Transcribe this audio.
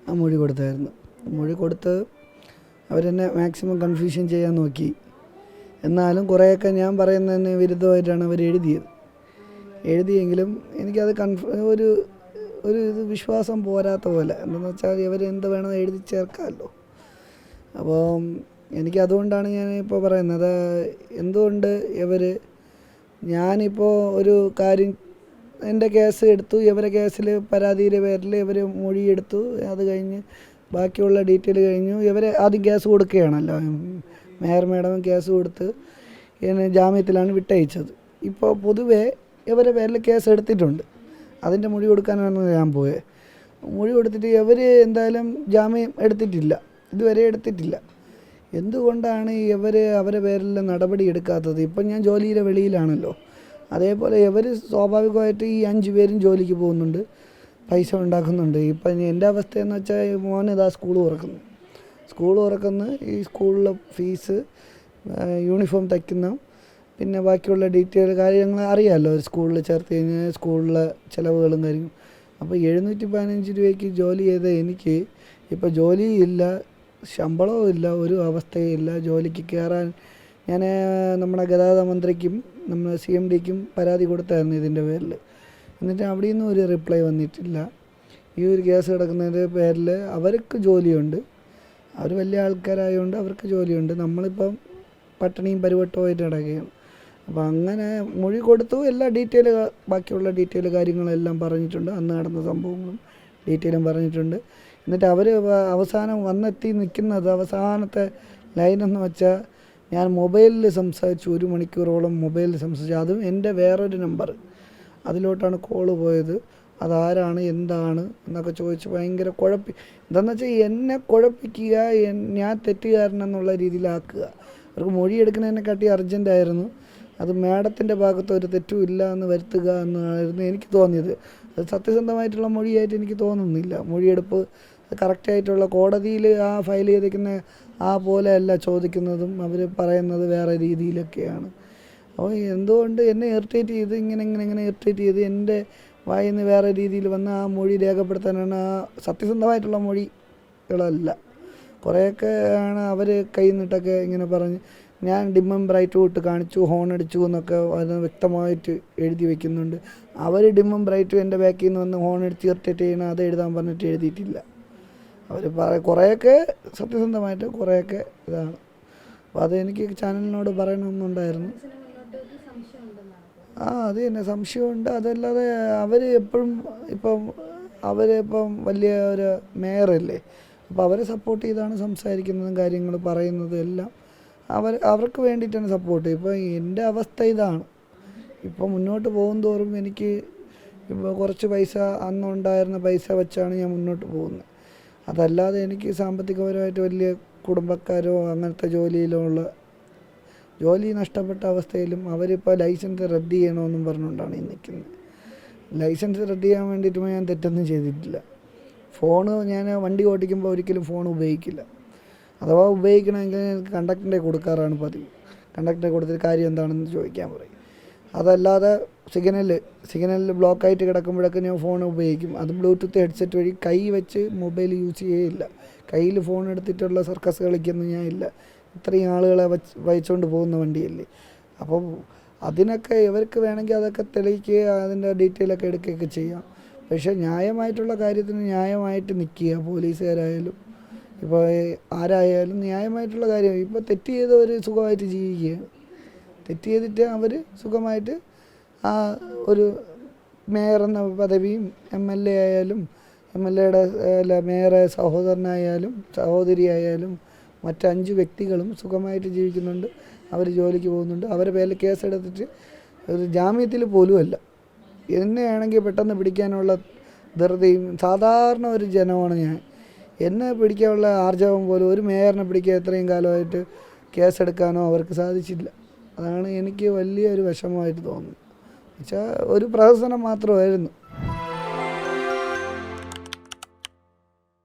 ആ മൊഴി കൊടുത്തായിരുന്നു. മൊഴി കൊടുത്ത് അവരെന്നെ മാക്സിമം കൺഫ്യൂഷൻ ചെയ്യാൻ നോക്കി. എന്നാലും കുറേയൊക്കെ ഞാൻ പറയുന്നതിന് വിരുദ്ധമായിട്ടാണ് അവർ എഴുതിയെങ്കിലും എനിക്കത് ഒരു ഇത് വിശ്വാസം പോരാത്ത പോലെ. എന്താണെന്ന് വെച്ചാൽ ഇവർ എന്ത് വേണം എഴുതി ചേർക്കാമല്ലോ. അപ്പോൾ എനിക്കതുകൊണ്ടാണ് ഞാനിപ്പോൾ പറയുന്നത്, എന്തുകൊണ്ട് ഞാനിപ്പോൾ ഒരു കാര്യം എൻ്റെ കേസ് എടുത്തു, ഇവരെ കേസിൽ പരാതിയുടെ പേരിൽ ഇവർ മൊഴിയെടുത്തു, അത് കഴിഞ്ഞ് ബാക്കിയുള്ള ഡീറ്റെയിൽ കഴിഞ്ഞു. ഇവരെ ആദ്യം കേസ് കൊടുക്കുകയാണല്ലോ, മേയർ മാഡം കേസ് കൊടുത്ത് എന്നെ ജാമ്യത്തിലാണ് വിട്ടയച്ചത്. ഇപ്പോൾ പൊതുവേ ഇവരെ പേരിൽ കേസ് എടുത്തിട്ടുണ്ട്. അതിൻ്റെ മൊഴി കൊടുക്കാനാണ് ഞാൻ പോയത്. മൊഴി കൊടുത്തിട്ട് ഇവർ എന്തായാലും ജാമ്യം എടുത്തിട്ടില്ല, ഇതുവരെ എടുത്തിട്ടില്ല. എന്തുകൊണ്ടാണ് അവരെ പേരിൽ നടപടി എടുക്കാത്തത്? ഇപ്പം ഞാൻ ജോലിയുടെ വെളിയിലാണല്ലോ. അതേപോലെ സ്വാഭാവികമായിട്ട് ഈ 5 പേരും ജോലിക്ക് പോകുന്നുണ്ട്, പൈസ ഉണ്ടാക്കുന്നുണ്ട്. ഇപ്പം എൻ്റെ അവസ്ഥയെന്ന് വെച്ചാൽ മോനെ ഇതാ സ്കൂൾ തുറക്കുന്നു, ഈ സ്കൂളിലെ ഫീസ്, യൂണിഫോം തയ്ക്കുന്ന, പിന്നെ ബാക്കിയുള്ള ഡീറ്റെയിൽ കാര്യങ്ങൾ അറിയാമല്ലോ. ഒരു സ്കൂളിൽ ചേർത്ത് കഴിഞ്ഞാൽ സ്കൂളിലെ ചിലവുകളും കാര്യങ്ങളും. അപ്പോൾ 715 രൂപയ്ക്ക് ജോലി ചെയ്ത എനിക്ക് ഇപ്പോൾ ജോലിയില്ല, ശമ്പളവും ഇല്ല, ഒരു അവസ്ഥയില്ല. ജോലിക്ക് കയറാൻ ഞാൻ നമ്മുടെ ഗതാഗത മന്ത്രിക്കും നമ്മുടെ CMDക്കും പരാതി കൊടുത്തായിരുന്നു ഇതിൻ്റെ പേരിൽ. എന്നിട്ട് അവിടെ നിന്നും ഒരു റിപ്ലൈ വന്നിട്ടില്ല. ഈ ഒരു കേസ് കിടക്കുന്നതിൻ്റെ പേരിൽ അവർക്ക് ജോലിയുണ്ട്, അവർ വലിയ ആൾക്കാരായതുകൊണ്ട് അവർക്ക് ജോലിയുണ്ട്. നമ്മളിപ്പം പട്ടിണിയും പരിവട്ടമായിട്ട് കിടക്കുകയാണ്. അപ്പോൾ അങ്ങനെ മൊഴി കൊടുത്തു, എല്ലാ ബാക്കിയുള്ള ഡീറ്റെയിൽ കാര്യങ്ങളെല്ലാം പറഞ്ഞിട്ടുണ്ട്. അന്ന് നടന്ന സംഭവങ്ങളും ഡീറ്റെയിലും പറഞ്ഞിട്ടുണ്ട്. എന്നിട്ട് അവർ അവസാനം വന്നെത്തി നിൽക്കുന്നത് അവസാനത്തെ ലൈനെന്ന് വെച്ചാൽ, ഞാൻ മൊബൈലിൽ സംസാരിച്ചു, 1 മണിക്കൂറോളം മൊബൈലിൽ സംസാരിച്ചു. അതും എൻ്റെ വേറൊരു നമ്പർ, അതിലോട്ടാണ് കോള് പോയത്. അതാരാണ് എന്താണ് എന്നൊക്കെ ചോദിച്ച് ഭയങ്കര എന്താണെന്ന് വെച്ചാൽ എന്നെ കുഴപ്പിക്കുക, ഞാൻ തെറ്റുകാരനെന്നുള്ള രീതിയിലാക്കുക. അവർക്ക് മൊഴിയെടുക്കുന്നതിനെക്കാട്ടി അർജൻറ്റായിരുന്നു. അത് മാഡത്തിൻ്റെ ഭാഗത്ത് ഒരു തെറ്റും ഇല്ല എന്ന് വരുത്തുക എന്നായിരുന്നു എനിക്ക് തോന്നിയത്. അത് സത്യസന്ധമായിട്ടുള്ള മൊഴിയായിട്ട് എനിക്ക് തോന്നുന്നില്ല. മൊഴിയെടുപ്പ് കറക്റ്റായിട്ടുള്ള കോടതിയിൽ ആ ഫയൽ ചെയ്തിരിക്കുന്ന ആ പോലെയല്ല ചോദിക്കുന്നതും, അവർ പറയുന്നത് വേറെ രീതിയിലൊക്കെയാണ്. അപ്പോൾ എന്തുകൊണ്ട് എന്നെ ഇറിറ്റേറ്റ് ചെയ്ത് ഇങ്ങനെ ഇറിറ്റേറ്റ് ചെയ്ത് എൻ്റെ വായിൽ നിന്ന് വേറെ രീതിയിൽ വന്ന് ആ മൊഴി രേഖപ്പെടുത്താനാണ്. ആ സത്യസന്ധമായിട്ടുള്ള മൊഴികളല്ല. കുറേയൊക്കെ ആണ് അവർ കൈ നിട്ടൊക്കെ ഇങ്ങനെ പറഞ്ഞ്, ഞാൻ ഡിമ്മും ബ്രൈറ്റും ഇട്ട് കാണിച്ചു, ഹോൺ അടിച്ചു എന്നൊക്കെ അതിന് വ്യക്തമായിട്ട് എഴുതി വയ്ക്കുന്നുണ്ട്. അവർ ഡിമ്മും ബ്രൈറ്റും എൻ്റെ ബാക്കിൽ നിന്ന് വന്ന് ഹോൺ അടിച്ച് ഇറിറ്റേറ്റ് ചെയ്യണം, അത് എഴുതാൻ പറഞ്ഞിട്ട് എഴുതിയിട്ടില്ല. അവർ കുറേയൊക്കെ സത്യസന്ധമായിട്ട് കുറേയൊക്കെ ഇതാണ്. അപ്പോൾ അതെനിക്ക് ചാനലിനോട് പറയണമെന്നുണ്ടായിരുന്നു. അത് തന്നെ സംശയമുണ്ട്. അതല്ലാതെ അവരിപ്പം വലിയ ഒരു മേയറല്ലേ, അപ്പോൾ അവരെ സപ്പോർട്ട് ചെയ്താണ് സംസാരിക്കുന്നതും കാര്യങ്ങൾ പറയുന്നതും എല്ലാം. അവർക്ക് വേണ്ടിയിട്ടാണ് സപ്പോർട്ട്. ഇപ്പോൾ എൻ്റെ അവസ്ഥ ഇതാണ്. ഇപ്പോൾ മുന്നോട്ട് പോകും തോറും എനിക്ക് ഇപ്പോൾ കുറച്ച് പൈസ അന്നുണ്ടായിരുന്ന പൈസ വെച്ചാണ് ഞാൻ മുന്നോട്ട് പോകുന്നത്. അതല്ലാതെ എനിക്ക് സാമ്പത്തികപരമായിട്ട് വലിയ കുടുംബക്കാരോ അങ്ങനത്തെ ജോലി നഷ്ടപ്പെട്ട അവസ്ഥയിലും അവരിപ്പോൾ ലൈസൻസ് റദ്ദ് ചെയ്യണമെന്നും പറഞ്ഞുകൊണ്ടാണ് ഈ നിൽക്കുന്നത്. ലൈസൻസ് റദ്ദ് ചെയ്യാൻ വേണ്ടിയിട്ട് ഞാൻ തെറ്റൊന്നും ചെയ്തിട്ടില്ല. ഞാൻ വണ്ടി ഓടിക്കുമ്പോൾ ഒരിക്കലും ഫോൺ ഉപയോഗിക്കില്ല. അഥവാ ഉപയോഗിക്കണമെങ്കിൽ കണ്ടക്ടറിൻ്റെ കൊടുക്കാറാണ് പതിവ്. കണ്ടക്ടറെ കൊടുത്തിട്ട് കാര്യം എന്താണെന്ന് ചോദിക്കാൻ പറയും. അതല്ലാതെ സിഗ്നലിൽ ബ്ലോക്കായിട്ട് കിടക്കുമ്പോഴൊക്കെ ഞാൻ ഫോൺ ഉപയോഗിക്കും. അത് ബ്ലൂടൂത്ത് ഹെഡ്സെറ്റ് വഴി കൈ വെച്ച് മൊബൈൽ യൂസ് ചെയ്യില്ല. കയ്യിൽ ഫോൺ എടുത്തിട്ടുള്ള സർക്കസ് കളിക്കൊന്നും ഞാൻ ഇല്ല. ഇത്രയും ആളുകളെ വഹിച്ചുകൊണ്ട് പോകുന്ന വണ്ടിയല്ലേ. അപ്പോൾ അതിനൊക്കെ ഇവർക്ക് വേണമെങ്കിൽ അതൊക്കെ തെളിയിക്കുക, അതിൻ്റെ ഡീറ്റെയിലൊക്കെ എടുക്കുകയൊക്കെ ചെയ്യാം. പക്ഷേ ന്യായമായിട്ടുള്ള കാര്യത്തിന് ന്യായമായിട്ട് നിൽക്കുക. പോലീസുകാരായാലും ഇപ്പോൾ ആരായാലും ന്യായമായിട്ടുള്ള കാര്യം. ഇപ്പോൾ തെറ്റ് ചെയ്തവർ സുഖമായിട്ട് ജീവിക്കുകയാണ്. തെറ്റ് ചെയ്തിട്ട് അവർ സുഖമായിട്ട് ആ ഒരു മേയർ എന്ന പദവിയും MLA ആയാലും MLAയുടെ മേയറെ സഹോദരനായാലും സഹോദരിയായാലും മറ്റ് 5 വ്യക്തികളും സുഖമായിട്ട് ജീവിക്കുന്നുണ്ട്. അവർ ജോലിക്ക് പോകുന്നുണ്ട്. അവരെ പേരിൽ കേസെടുത്തിട്ട് ഒരു ജാമ്യത്തിൽ പോലുമല്ല. എന്നെയാണെങ്കിൽ പെട്ടെന്ന് പിടിക്കാനുള്ള ധൃതിയും, സാധാരണ ഒരു ജനമാണ് ഞാൻ. എന്നെ പിടിക്കാനുള്ള ആർജവം പോലും ഒരു മേയറിനെ പിടിക്കാൻ ഇത്രയും കാലമായിട്ട് കേസെടുക്കാനോ അവർക്ക് സാധിച്ചില്ല. അതാണ് എനിക്ക് വലിയൊരു വിഷമമായിട്ട് തോന്നുന്നത്. വെച്ചാൽ ഒരു പ്രഹസനം മാത്രമായിരുന്നു.